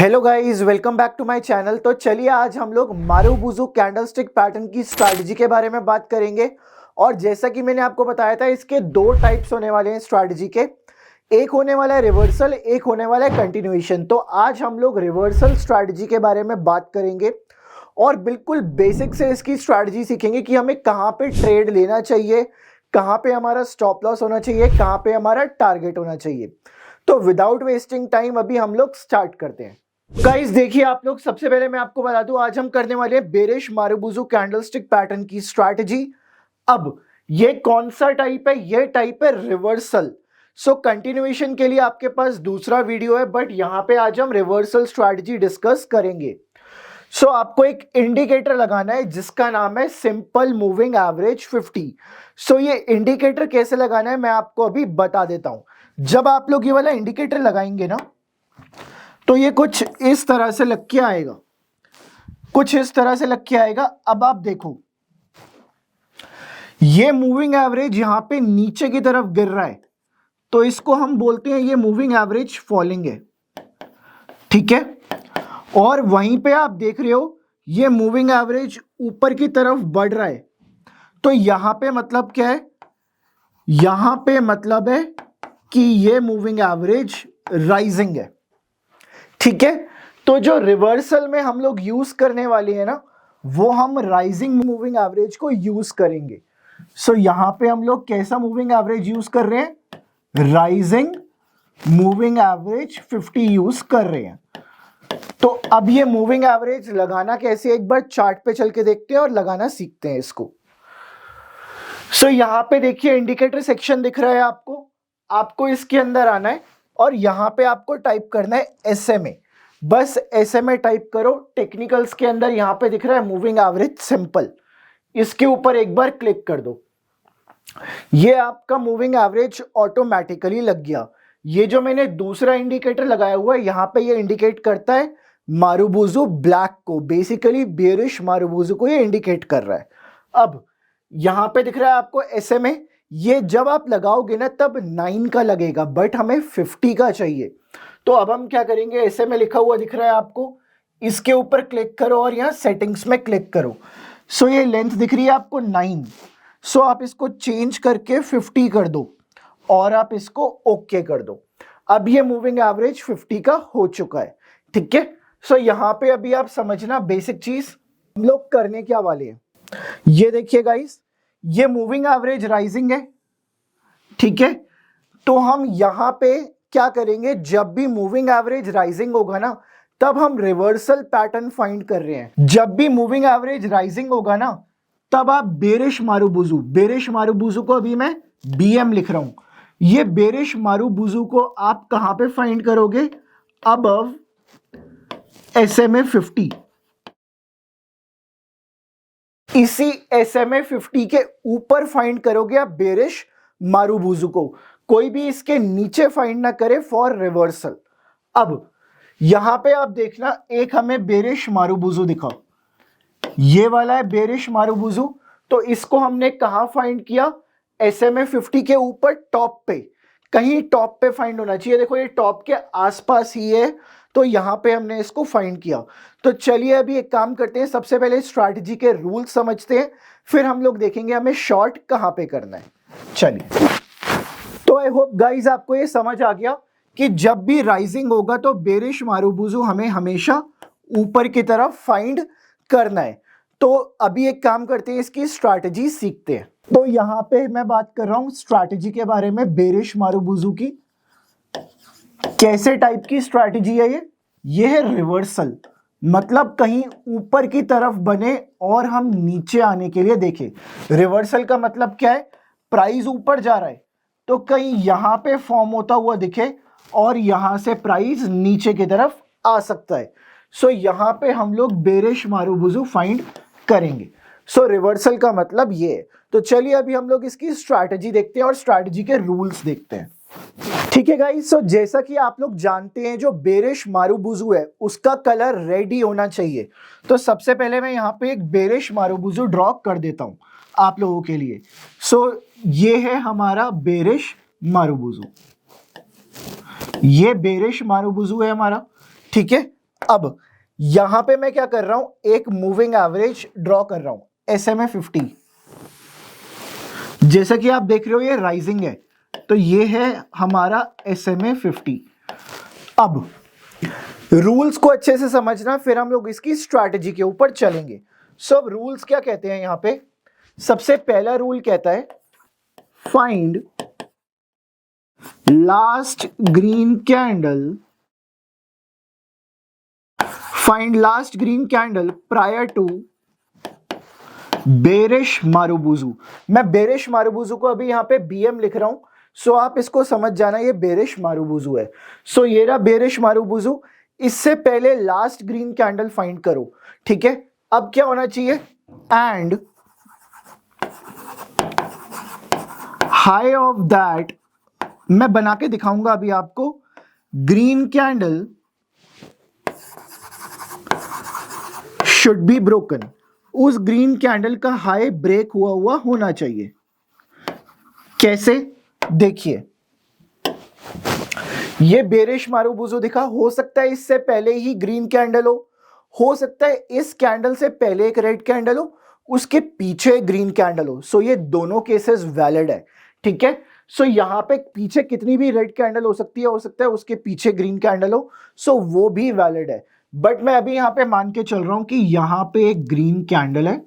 Hello guys, welcome back to my channel. तो चलिए आज हम लोग मारुबुजू कैंडलस्टिक पैटर्न की स्ट्रैटेजी के बारे में बात करेंगे। और जैसा कि मैंने आपको बताया था, इसके दो टाइप्स होने वाले हैं स्ट्रैटेजी के। एक होने वाला है रिवर्सल, एक होने वाला है कंटिन्यूएशन। तो आज हम लोग रिवर्सल स्ट्रैटेजी के बारे में बात करेंगे और बिल्कुल बेसिक से इसकी स्ट्रैटेजी सीखेंगे कि हमें कहाँ पे ट्रेड लेना चाहिए, कहाँ पे हमारा स्टॉप लॉस होना चाहिए, कहाँ पे हमारा टारगेट होना चाहिए। तो विदाउट वेस्टिंग टाइम अभी हम लोग स्टार्ट करते हैं। गाइस देखिए आप लोग, सबसे पहले मैं आपको बता दूं, आज हम करने वाले हैं बेरिश मारुबुजू कैंडलस्टिक पैटर्न की स्ट्रैटेजी। अब ये कौन सा टाइप है? ये टाइप है रिवर्सल। सो कंटिन्यूएशन के लिए आपके पास दूसरा वीडियो है, बट यहां पे आज हम रिवर्सल स्ट्रैटेजी डिस्कस करेंगे। सो आपको एक इंडिकेटर लगाना है जिसका नाम है सिंपल मूविंग एवरेज 50। सो ये इंडिकेटर कैसे लगाना है मैं आपको अभी बता देता हूं। जब आप लोग ये वाला इंडिकेटर लगाएंगे ना, तो ये कुछ इस तरह से लग के आएगा, कुछ इस तरह से लग के आएगा। अब आप देखो, ये मूविंग एवरेज यहां पे नीचे की तरफ गिर रहा है, तो इसको हम बोलते हैं ये मूविंग एवरेज फॉलिंग है, ठीक है। और वहीं पे आप देख रहे हो ये मूविंग एवरेज ऊपर की तरफ बढ़ रहा है, तो यहां पे मतलब क्या है? यहां पे मतलब है कि ये मूविंग एवरेज राइजिंग है, ठीक है। तो जो रिवर्सल में हम लोग यूज करने वाले हैं ना, वो हम राइजिंग मूविंग एवरेज को यूज करेंगे। सो यहां पे हम लोग कैसा मूविंग एवरेज यूज कर रहे हैं? राइजिंग मूविंग एवरेज 50 यूज कर रहे हैं। तो अब ये मूविंग एवरेज लगाना कैसे, एक बार चार्ट पे चल के देखते हैं और लगाना सीखते हैं इसको। सो यहां पे देखिए इंडिकेटर सेक्शन दिख रहा है आपको, आपको इसके अंदर आना है और यहां पे आपको टाइप करना है SMA। बस SMA टाइप करो। टेक्निकल्स के अंदर यहां पे दिख रहा है मूविंग एवरेज सिंपल, इसके ऊपर एक बार क्लिक कर दो। ये आपका मूविंग एवरेज ऑटोमेटिकली लग गया। ये जो मैंने दूसरा इंडिकेटर लगाया हुआ है, यहां पे ये इंडिकेट करता है मारुबुजू ब्लैक को, बेसिकली बेरिश मारुबुजू को ये इंडिकेट कर रहा है। अब यहां पे दिख रहा है आपको SMA, ये जब आप लगाओगे ना तब 9 का लगेगा, बट हमें 50 का चाहिए। तो अब हम क्या करेंगे, SMA लिखा हुआ दिख रहा है आपको, इसके ऊपर क्लिक करो और यहाँ सेटिंग्स में क्लिक करो। सो ये लेंथ दिख रही है आपको 9। सो आप इसको चेंज करके 50 कर दो और आप इसको ओके कर दो। अब ये मूविंग एवरेज 50 का हो चुका है, ठीक है। सो यहाँ पे अभी आप समझना बेसिक चीज हम लोग करने क्या वाले हैं। ये देखिए गाइस, ये मूविंग एवरेज राइजिंग है, ठीक है। तो हम यहां पे क्या करेंगे, जब भी मूविंग एवरेज राइजिंग होगा ना, तब हम रिवर्सल पैटर्न फाइंड कर रहे हैं। जब भी मूविंग एवरेज राइजिंग होगा ना, तब आप बेरिश मारुबुजू को अभी मैं BM लिख रहा हूं। ये बेरिश मारुबुजू को आप कहां पे फाइंड करोगे? Above SMA 50। इसी SMA 50 के ऊपर फाइंड करोगे आप बेरिश मारुबुजू को, कोई भी इसके नीचे फाइंड ना करे फॉर रिवर्सल। अब यहां पे आप देखना, एक हमें बेरिश मारुबुजू दिखा, ये वाला है बेरिश मारुबुजू। तो इसको हमने कहां फाइंड किया? SMA 50 के ऊपर टॉप पे, कहीं टॉप पे फाइंड होना चाहिए। देखो ये टॉप के आसपास ही है, तो यहां पे हमने इसको फाइंड किया। तो चलिए अभी एक काम करते हैं, सबसे पहले स्ट्रैटेजी के रूल समझते हैं, फिर हम लोग देखेंगे हमें शॉर्ट कहां पे करना है। चलिए, तो आई होप गाइज आपको ये समझ आ गया कि जब भी राइजिंग होगा तो बेरिश मारुबुजू हमें हमेशा ऊपर की तरफ फाइंड करना है। तो अभी एक काम करते हैं, इसकी स्ट्रैटेजी सीखते हैं। तो यहां पे मैं बात कर रहा हूं स्ट्रैटेजी के बारे में, बेरिश मारुबुजू की कैसे टाइप की स्ट्रैटेजी है ये है रिवर्सल, मतलब कहीं ऊपर की तरफ बने और हम नीचे आने के लिए देखें। रिवर्सल का मतलब क्या है? प्राइस ऊपर जा रहा है तो कहीं यहां पे फॉर्म होता हुआ दिखे और यहां से प्राइस नीचे की तरफ आ सकता है। सो यहां पे हम लोग बेरिश मारुबुजू फाइंड करेंगे। सो रिवर्सल का मतलब ये है। तो चलिए अभी हम लोग इसकी स्ट्रैटेजी देखते हैं और स्ट्रैटेजी के रूल्स देखते हैं, ठीक है गाइस। सो जैसा कि आप लोग जानते हैं, जो बेरिश मारुबुजू है उसका कलर रेड ही होना चाहिए। तो सबसे पहले मैं यहाँ पे एक बेरिश मारुबुजू ड्रॉ कर देता हूं आप लोगों के लिए। सो ये है हमारा बेरिश मारुबुजू, ये बेरिश मारुबुजू है हमारा, ठीक है। अब यहां पे मैं क्या कर रहा हूं, एक मूविंग एवरेज ड्रॉ कर रहा हूं SMA 50। जैसा कि आप देख रहे हो ये राइजिंग है, तो ये है हमारा SMA 50। अब रूल्स को अच्छे से समझना, फिर हम लोग इसकी स्ट्रैटेजी के ऊपर चलेंगे। सो अब रूल्स क्या कहते हैं यहां पे, सबसे पहला रूल कहता है find last green candle, find last green candle prior to bearish marubozu. मैं बेरिश मारुबुजू को अभी यहां पे BM लिख रहा हूं, सो आप इसको समझ जाना ये बेरिश मारुबुजू है। सो ये रहा बेरिश मारुबुजू, इससे पहले लास्ट ग्रीन कैंडल फाइंड करो, ठीक है। अब क्या होना चाहिए, एंड हाई ऑफ दैट, मैं बना के दिखाऊंगा अभी आपको, green candle should be broken, उस ग्रीन कैंडल का हाई ब्रेक हुआ होना चाहिए। कैसे, देखिए ये बेरिश मारुबुजू दिखा, हो सकता है इससे पहले ही ग्रीन कैंडल हो सकता है इस कैंडल से पहले एक रेड कैंडल हो, उसके पीछे ग्रीन कैंडल हो। सो ये दोनों केसेस वैलिड है, ठीक है। सो यहां पे पीछे कितनी भी रेड कैंडल हो सकती है, हो सकता है उसके पीछे ग्रीन कैंडल हो, सो वो भी वैलिड है। बट मैं अभी यहां पे मान के चल रहा हूं कि यहां पे एक ग्रीन कैंडल है,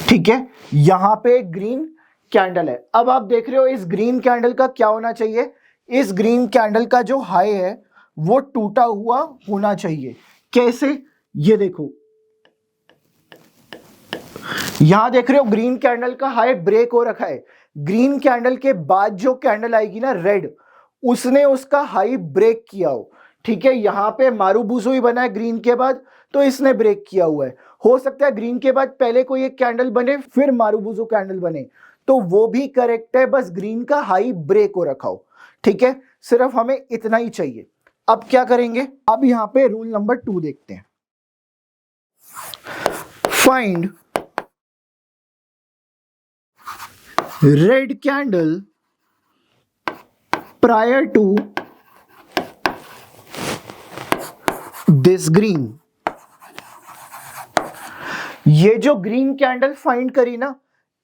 ठीक है, यहां पे एक ग्रीन कैंडल है। अब आप देख रहे हो इस ग्रीन कैंडल का क्या होना चाहिए, इस ग्रीन कैंडल का जो हाई है वो टूटा हुआ होना चाहिए। कैसे, ये देखो यहां देख रहे हो ग्रीन कैंडल का हाई ब्रेक हो रखा है, ग्रीन कैंडल के बाद जो कैंडल आएगी ना रेड, उसने उसका हाई ब्रेक किया हो, ठीक है। यहां पे मारुबुजू ही बना है ग्रीन के बाद, तो इसने ब्रेक किया हुआ है। हो सकता है ग्रीन के बाद पहले कोई एक कैंडल बने फिर मारुबुजू कैंडल बने, तो वो भी करेक्ट है, बस ग्रीन का हाई ब्रेक हो रखा हो, ठीक है। सिर्फ हमें इतना ही चाहिए। अब क्या करेंगे, अब यहां पे रूल नंबर 2 देखते हैं, find red candle prior to this green. ये जो ग्रीन कैंडल फाइंड करी ना,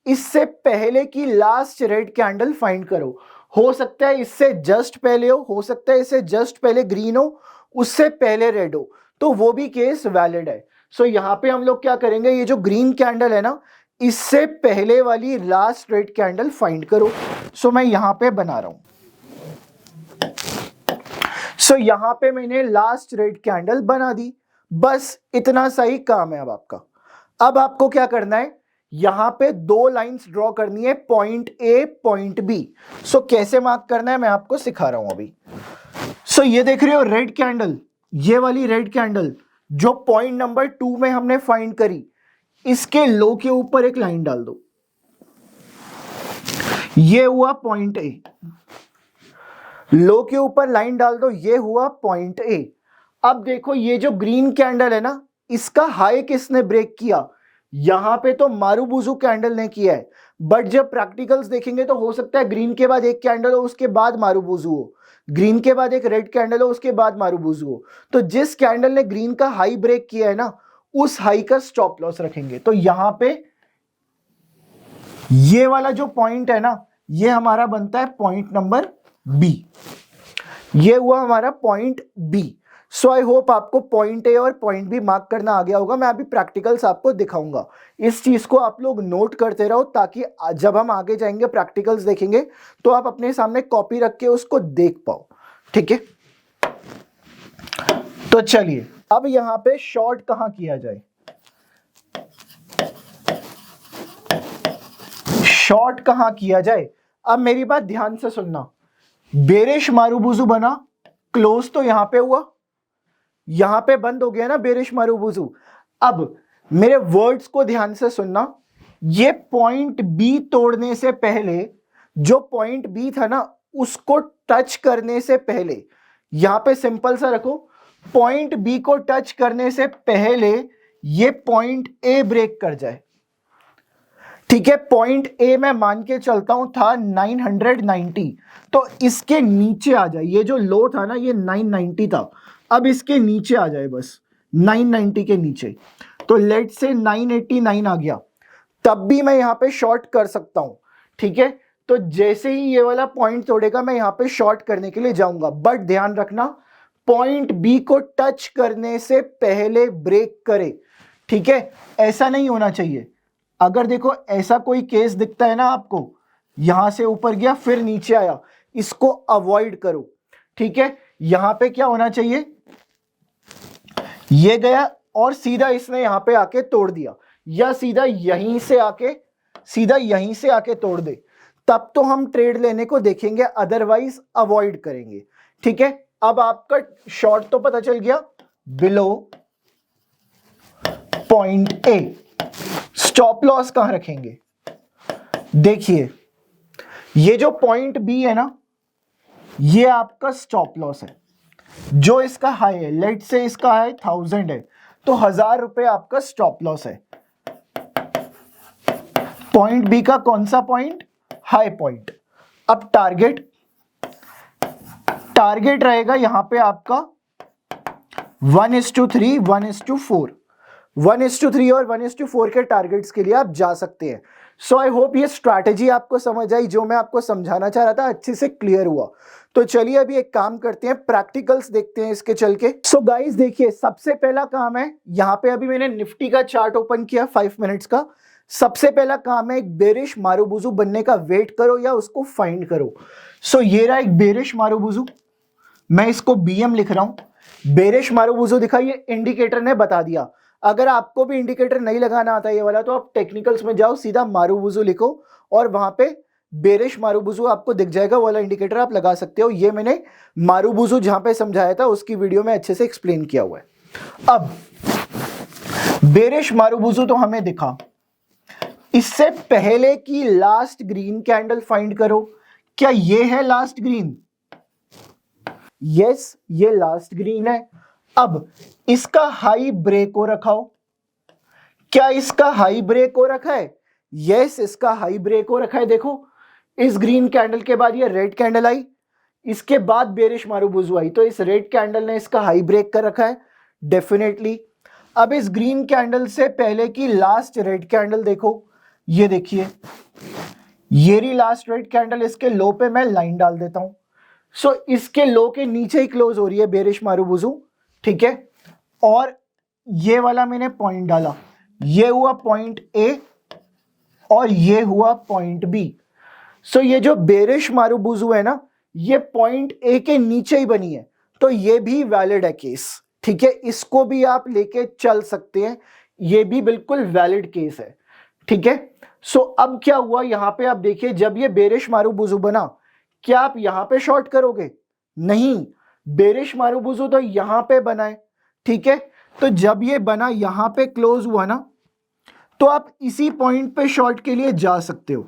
इससे पहले की लास्ट रेड कैंडल फाइंड करो। हो सकता है इससे जस्ट पहले हो सकता है इससे जस्ट पहले ग्रीन हो, उससे पहले रेड हो, तो वो भी केस वैलिड है। सो यहां पे हम लोग क्या करेंगे, ये जो ग्रीन कैंडल है ना, इससे पहले वाली लास्ट रेड कैंडल फाइंड करो। सो मैं यहां पे बना रहा हूं, सो यहां पे मैंने लास्ट रेड कैंडल बना दी, बस इतना सा ही काम है अब आपका। अब आपको क्या करना है, यहां पे 2 लाइंस ड्रॉ करनी है, पॉइंट A पॉइंट B। सो कैसे मार्क करना है मैं आपको सिखा रहा हूं अभी। सो ये देख रहे हो रेड कैंडल, ये वाली रेड कैंडल जो पॉइंट नंबर 2 में हमने फाइंड करी, इसके लो के ऊपर एक लाइन डाल दो, ये हुआ पॉइंट A। लो के ऊपर लाइन डाल दो, ये हुआ पॉइंट A। अब देखो ये जो ग्रीन कैंडल है ना, इसका हाई किसने ब्रेक किया, यहां पे तो मारुबुजू कैंडल ने किया है, बट जब प्रैक्टिकल्स देखेंगे तो हो सकता है ग्रीन के बाद एक कैंडल हो उसके बाद मारुबुजू हो, ग्रीन के बाद एक रेड कैंडल हो उसके बाद मारुबुजू हो। तो जिस कैंडल ने ग्रीन का हाई ब्रेक किया है ना, उस हाई का स्टॉप लॉस रखेंगे। तो यहां पे ये वाला जो पॉइंट है ना, ये हमारा बनता है पॉइंट नंबर B। ये हुआ हमारा point B। So I hope आपको पॉइंट A और पॉइंट B मार्क करना आ गया होगा। मैं अभी प्रैक्टिकल्स आपको दिखाऊंगा, इस चीज को आप लोग नोट करते रहो, ताकि जब हम आगे जाएंगे प्रैक्टिकल्स देखेंगे तो आप अपने सामने कॉपी रख के उसको देख पाओ, ठीक है। तो चलिए अब यहां पे शॉर्ट कहां किया जाए, शॉर्ट कहां किया जाए। अब मेरी बात ध्यान से सुनना, बेरिश मारुबुजू बना, क्लोज तो यहां पे हुआ, यहां पे बंद हो गया ना बेरिश मारुबुजू। अब मेरे वर्ड्स को ध्यान से सुनना, ये पॉइंट B तोड़ने से पहले, जो पॉइंट B था ना, उसको टच करने से पहले, यहां पे सिंपल सा रखो, पॉइंट B को टच करने से पहले ये पॉइंट A ब्रेक कर जाए, ठीक है। पॉइंट A मैं मान के चलता हूं था 990, तो इसके नीचे आ जाए, ये जो लो था ना ये 990 था, अब इसके नीचे आ जाए बस 990 के नीचे, तो लेट से 989 आ गया, तब भी मैं यहाँ पे शॉर्ट कर सकता हूं, ठीक है। तो जैसे ही ये वाला पॉइंट तोड़ेगा मैं यहाँ पे शॉर्ट करने के लिए जाऊंगा, बट ध्यान रखना पॉइंट बी को टच करने से पहले ब्रेक करे, ठीक है। ऐसा नहीं होना चाहिए। अगर देखो ऐसा कोई केस दिखता है ना आपको, यहां से ऊपर गया फिर नीचे आया, इसको अवॉइड करो, ठीक है। यहां पे क्या होना चाहिए, ये गया और सीधा इसने यहां पे आके तोड़ दिया, या सीधा यहीं से आके तोड़ दे, तब तो हम ट्रेड लेने को देखेंगे, अदरवाइज अवॉइड करेंगे, ठीक है। अब आपका शॉर्ट तो पता चल गया, below point A. Stop loss कहां रखेंगे, देखिए ये जो पॉइंट बी है ना, ये आपका स्टॉप लॉस है। जो इसका हाई है, लेट से इसका हाई 1000 है, तो 1000 रुपए आपका स्टॉप लॉस है। पॉइंट बी का कौन सा पॉइंट, हाई पॉइंट। अब टारगेट रहेगा यहां पे आपका 1:3, 1:4, 1:3 और 1:4 के टारगेट्स के लिए आप जा सकते हैं। सो आई होप ये स्ट्रैटेजी आपको समझ आई, जो मैं आपको समझाना चाह रहा था अच्छे से क्लियर हुआ। तो चलिए अभी एक काम करते हैं, प्रैक्टिकल्स देखते हैं इसके चल के। सो गाइस देखिए, सबसे पहला काम है, यहाँ पे अभी मैंने निफ्टी का चार्ट ओपन किया 5 मिनट्स का। सबसे पहला काम है एक बेरिश मारुबुजू बनने का वेट करो या उसको फाइंड करो। सो ये रहा एक बेरिश मारुबुजू, मैं इसको बीएम लिख रहा हूं। बेरिश मारुबुजू दिखा, ये इंडिकेटर ने बता दिया। अगर आपको भी इंडिकेटर नहीं लगाना आता ये वाला, तो आप टेक्निकल्स में जाओ, सीधा मारुबुजू लिखो और वहां पे बेरिश मारुबुजू आपको दिख जाएगा, वाला इंडिकेटर आप लगा सकते हो। ये मैंने मारुबुजू जहां पे समझाया था उसकी वीडियो में अच्छे से एक्सप्लेन किया हुआ है। अब बेरिश मारुबुजू तो हमें दिखा, इससे पहले की लास्ट ग्रीन कैंडल फाइंड करो। क्या ये है लास्ट ग्रीन, यस ये लास्ट ग्रीन है। अब इसका हाई ब्रेक हो रखा हो, क्या इसका हाई ब्रेक हो रखा है, यस इसका हाई ब्रेक हो रखा है। देखो इस ग्रीन कैंडल के बाद ये रेड कैंडल आई, इसके बाद बेरिश मारुबुजू आई, तो इस रेड कैंडल ने इसका हाई ब्रेक कर रखा है डेफिनेटली। अब इस ग्रीन कैंडल से पहले की लास्ट रेड कैंडल देखो, ये देखिए ये रही लास्ट रेड कैंडल, इसके लो पे मैं लाइन डाल देता हूं। सो इसके लो के नीचे ही क्लोज हो रही है बेरिश मारुबुजू, ठीक है। और ये वाला मैंने पॉइंट डाला, ये हुआ पॉइंट ए और ये हुआ पॉइंट बी। सो ये जो बेरिश मारुबुजू है ना, ये पॉइंट ए के नीचे ही बनी है, तो ये भी वैलिड है केस, ठीक है। इसको भी आप लेके चल सकते हैं, ये भी बिल्कुल वैलिड केस है, ठीक है। सो अब क्या हुआ, यहां पे आप देखिए, जब ये बेरिश मारुबुजू बना, क्या आप यहां पे शॉर्ट करोगे, नहीं, बेरिश मारुबुजू तो यहां पे बना है, ठीक है। तो जब ये बना यहां पे क्लोज हुआ ना, तो आप इसी पॉइंट पे शॉर्ट के लिए जा सकते हो।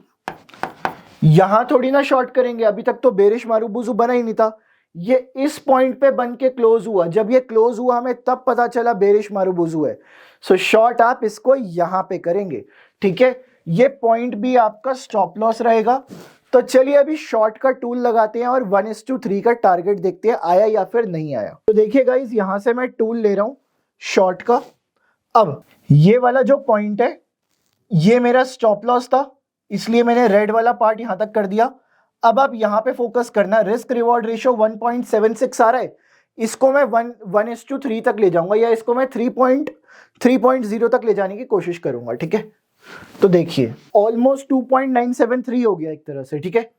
यहां थोड़ी ना शॉर्ट करेंगे, अभी तक तो बेरिश मारुबुजू बना ही नहीं था, ये इस पॉइंट पे बन के क्लोज हुआ, जब ये क्लोज हुआ हमें तब पता चला बेरिश मारुबुजू है। सो शॉर्ट आप इसको यहां पे करेंगे, ठीक है। ये पॉइंट भी आपका स्टॉप लॉस रहेगा। तो चलिए अभी शॉर्ट का टूल लगाते हैं और 1:3 का टारगेट देखते हैं आया या फिर नहीं आया। तो देखिए गाइस, यहां से मैं टूल ले रहा हूं शॉर्ट का। अब ये वाला जो पॉइंट है, ये मेरा स्टॉप लॉस था, इसलिए मैंने रेड वाला पार्ट यहां तक कर दिया। अब आप यहां पे फोकस करना, रिस्क रिवॉर्ड रेशियो 1.76 आ रहा है, इसको मैं 1:3 तक ले जाऊंगा, या इसको मैं 3.0 तक ले जाने की कोशिश करूंगा, ठीक है। तो देखिए ऑलमोस्ट 2.973 हो गया एक तरह से, ठीक है।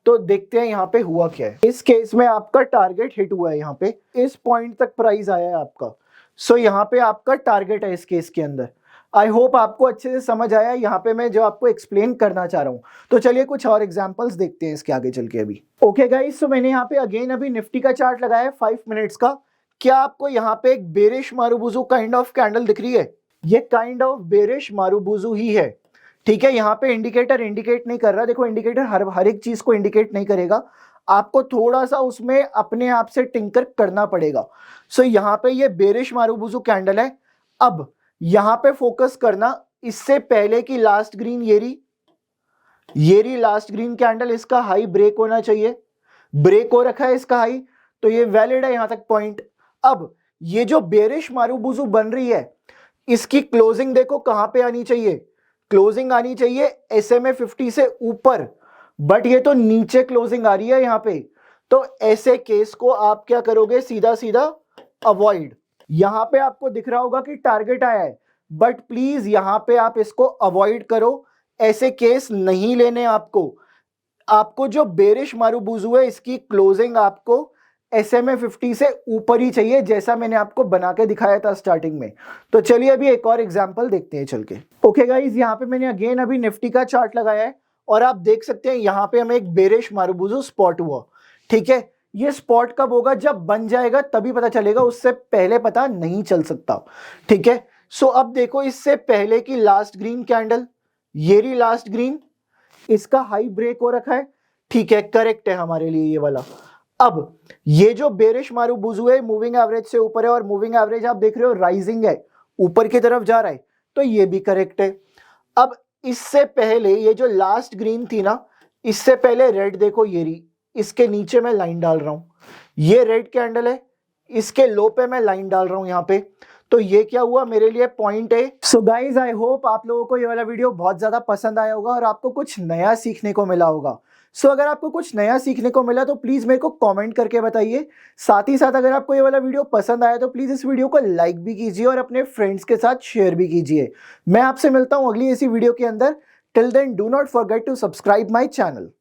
तो देखते हैं यहाँ पे हुआ क्या है। इस केस में आपका टारगेट हिट हुआ है, यहाँ पे इस पॉइंट तक प्राइस आया है आपका। सो यहाँ पे आपका टारगेट है इस केस के अंदर। आई होप आपको अच्छे से समझ आया यहाँ पे मैं जो आपको एक्सप्लेन करना चाह रहा हूँ। तो चलिए कुछ और एग्जांपल्स देखते हैं इसके आगे चल के अभी। ओके गाइस, सो मैंने यहाँ पे अगेन अभी निफ्टी का चार्ट लगाया है 5 मिनट्स का। क्या आपको यहाँ पे एक बेरिश मारुबुजू काइंड ऑफ कैंडल दिख रही है, ये काइंड ऑफ बेरिश मारुबुजू ही है, ठीक है। यहाँ पे इंडिकेटर इंडिकेट नहीं कर रहा, देखो इंडिकेटर हर एक चीज को इंडिकेट नहीं करेगा, आपको थोड़ा सा उसमें अपने आप से टिंकर करना पड़ेगा। सो यहाँ पे ये बेरिश मारुबुजू कैंडल है। अब यहाँ पे फोकस करना, इससे पहले की लास्ट ग्रीन ये रही लास्ट ग्रीन कैंडल, इसका हाई ब्रेक होना चाहिए, ब्रेक हो रखा है इसका हाई, तो ये वैलिड है यहाँ तक पॉइंट। अब ये जो बेरिश मारुबुजू बन रही है, इसकी क्लोजिंग देखो कहां पे आनी चाहिए, क्लोजिंग आनी चाहिए SMA 50 से ऊपर, बट ये तो नीचे क्लोजिंग आ रही है यहां पे। तो ऐसे केस को आप क्या करोगे, सीधा सीधा अवॉइड। यहां पे आपको दिख रहा होगा कि टारगेट आया है, बट प्लीज यहां पे आप इसको अवॉइड करो, ऐसे केस नहीं लेने आपको। आपको जो बेरिश मारुबुजू है, इसकी क्लोजिंग आपको SMA 50 से ऊपर ही चाहिए, जैसा मैंने आपको बना के दिखाया था स्टार्टिंग में। तो चलिए अभी एक और एग्जांपल देखते हैं चल के। ओके गाइस, यहाँ पे मैंने अगेन अभी निफ्टी का चार्ट लगाया है और आप देख सकते हैं यहाँ पे हमें एक बेरिश मारुबुजू स्पॉट हुआ। ठीक है, ये स्पॉट कब होगा, जब बन जाएगा तभी पता चलेगा, उससे पहले पता नहीं चल सकता। ठीक है, सो अब देखो इससे पहले की लास्ट ग्रीन कैंडल, ये रही लास्ट ग्रीन, इसका हाई ब्रेक हो रखा है। ठीक है, करेक्ट है हमारे लिए ये वाला। अब ये जो बेरिश मारुबुजू है मूविंग एवरेज से ऊपर है, और मूविंग एवरेज आप देख रहे हो राइजिंग है, ऊपर की तरफ जा रहा है, तो ये भी करेक्ट है। अब इससे पहले ये जो लास्ट ग्रीन थी ना, इससे पहले रेड देखो ये रही, इसके नीचे मैं लाइन डाल रहा हूं, ये रेड कैंडल है, इसके लो पे मैं लाइन डाल रहा हूं यहाँ पे, तो ये क्या हुआ मेरे लिए पॉइंट है। सो गाइज आई होप आप लोगों को ये वाला वीडियो बहुत ज्यादा पसंद आया होगा और आपको कुछ नया सीखने को मिला होगा। सो अगर आपको कुछ नया सीखने को मिला तो प्लीज मेरे को कमेंट करके बताइए। साथ ही साथ अगर आपको ये वाला वीडियो पसंद आया तो प्लीज इस वीडियो को लाइक भी कीजिए और अपने फ्रेंड्स के साथ शेयर भी कीजिए। मैं आपसे मिलता हूं अगली इसी वीडियो के अंदर। Till then do not forget to subscribe my channel.